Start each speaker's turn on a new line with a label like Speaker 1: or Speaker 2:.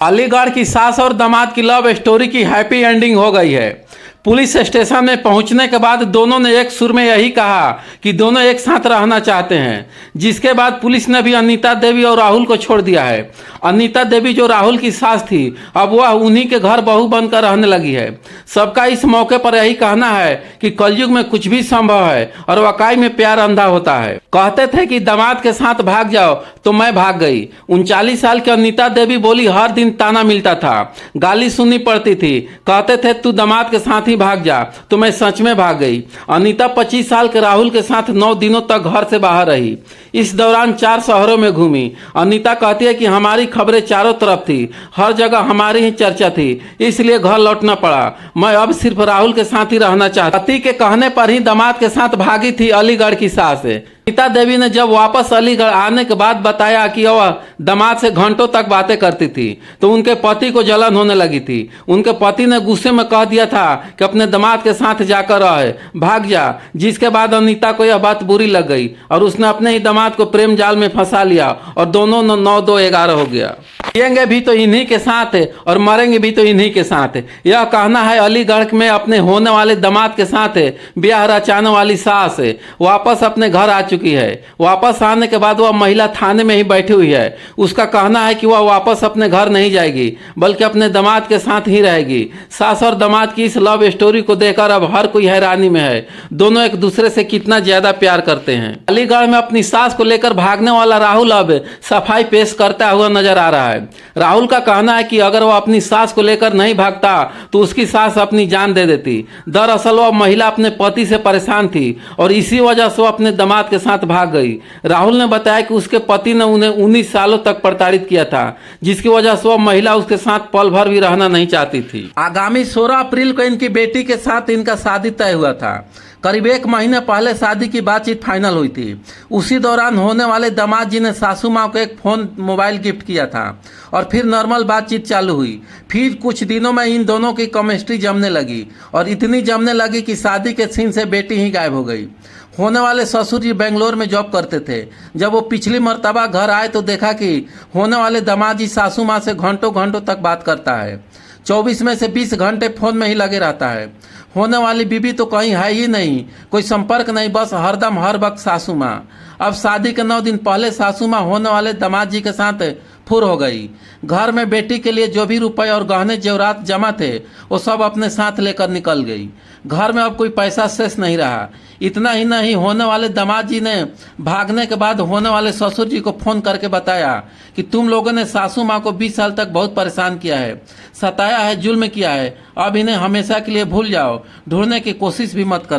Speaker 1: अलीगढ़ की सास और दामाद की लव स्टोरी की हैप्पी एंडिंग हो गई है। पुलिस स्टेशन में पहुंचने के बाद दोनों ने एक सुर में यही कहा कि दोनों एक साथ रहना चाहते हैं, जिसके बाद पुलिस ने भी अनीता देवी और राहुल को छोड़ दिया है। अनीता देवी जो राहुल की सास थी, अब वह उन्हीं के घर बहू बनकर रहने लगी है। सबका इस मौके पर यही कहना है कि कलयुग में कुछ भी संभव है और वाकई में प्यार अंधा होता है। कहते थे कि दामाद के साथ भाग जाओ तो मैं भाग गई। 39 साल की अनीता देवी बोली, हर दिन ताना मिलता था, गाली सुननी पड़ती थी, कहते थे तू दामाद के साथ ही भाग जा, तो मैं सच में भाग गई। अनीता 25 साल के राहुल के साथ 9 दिनों तक घर से बाहर रही। इस दौरान 4 शहरों में घूमी। अनीता कहती है कि हमारी खबरें चारों तरफ थी, हर जगह हमारी ही चर्चा थी, इसलिए घर लौटना पड़ा। मैं अब सिर्फ राहुल के साथ ही रहना चाहती। पति के कहने पर ही दामाद के साथ भागी थी अलीगढ़ की सास। अनीता देवी ने जब वापस अलीगढ़ आने के बाद बताया कि वह दामाद से घंटों तक बातें करती थी, तो उनके पति को जलन होने लगी थी। उनके पति ने गुस्से में कह दिया था कि अपने दामाद के साथ जाकर रहे, भाग जा। जिसके बाद अनीता को यह बात बुरी लग गई और उसने अपने ही दामाद को प्रेम जाल में फंसा लिया और दोनों 9-2-11 हो गया। जिएंगे भी तो इन्हीं के साथ और मरेंगे भी तो इन्हीं के साथ, यह कहना है अलीगढ़ में अपने होने वाले दामाद के साथ ब्याह रचाने वाली सास वापस अपने घर आ चुकी है। वापस आने के बाद वह महिला थाने में ही बैठी हुई है। उसका कहना है कि वह वापस अपने घर नहीं जाएगी, बल्कि अपने दामाद के साथ ही रहेगी। सास और दामाद की इस लव स्टोरी को देखकर अब हर कोई हैरानी में है, दोनों एक दूसरे से कितना ज्यादा प्यार करते हैं। अलीगढ़ में अपनी सास को लेकर भागने वाला राहुल अब सफाई पेश करता हुआ नजर आ रहा है। राहुल का कहना है कि अगर वह अपनी सास को लेकर नहीं भागता तो उसकी सास अपनी जान दे देती। दरअसल वह महिला अपने पति से परेशान थी और इसी वजह से वह अपने दामाद के साथ भाग गई। राहुल ने बताया कि उसके पति ने उन्हें 19 सालों तक प्रताड़ित किया था, जिसकी वजह से वह महिला उसके साथ पल भर भी रहना नहीं चाहती थी। आगामी 16 अप्रैल को इनकी बेटी के साथ इनका शादी तय हुआ था। करीब 1 महीने पहले शादी की बातचीत फाइनल हुई थी। उसी दौरान होने वाले दामाद जी ने सासू माँ को एक फ़ोन मोबाइल गिफ्ट किया था और फिर नॉर्मल बातचीत चालू हुई। फिर कुछ दिनों में इन दोनों की केमिस्ट्री जमने लगी और इतनी जमने लगी कि शादी के सीन से बेटी ही गायब हो गई। होने वाले ससुर जी बेंगलोर में जॉब करते थे। जब वो पिछली मर्तबा घर आए तो देखा कि होने वाले दामाद जी सासू माँ से घंटों घंटों तक बात करता है। 24 में से 20 घंटे फ़ोन में ही लगे रहता है। होने वाली बीबी तो कहीं है ही नहीं, कोई संपर्क नहीं, बस हरदम हर वक्त सासू माँ। अब शादी के 9 दिन पहले सासू माँ होने वाले दामाद जी के साथ फुर हो गई। घर में बेटी के लिए जो भी रुपए और गहने जेवरात जमा थे वो सब अपने साथ लेकर निकल गई। घर में अब कोई पैसा शेष नहीं रहा। इतना ही नहीं, होने वाले दामाद जी ने भागने के बाद होने वाले ससुर जी को फ़ोन करके बताया कि तुम लोगों ने सासू माँ को 20 साल तक बहुत परेशान किया है, सताया है, जुल्म किया है। अब इन्हें हमेशा के लिए भूल जाओ, ढूंढने की कोशिश भी मत करना।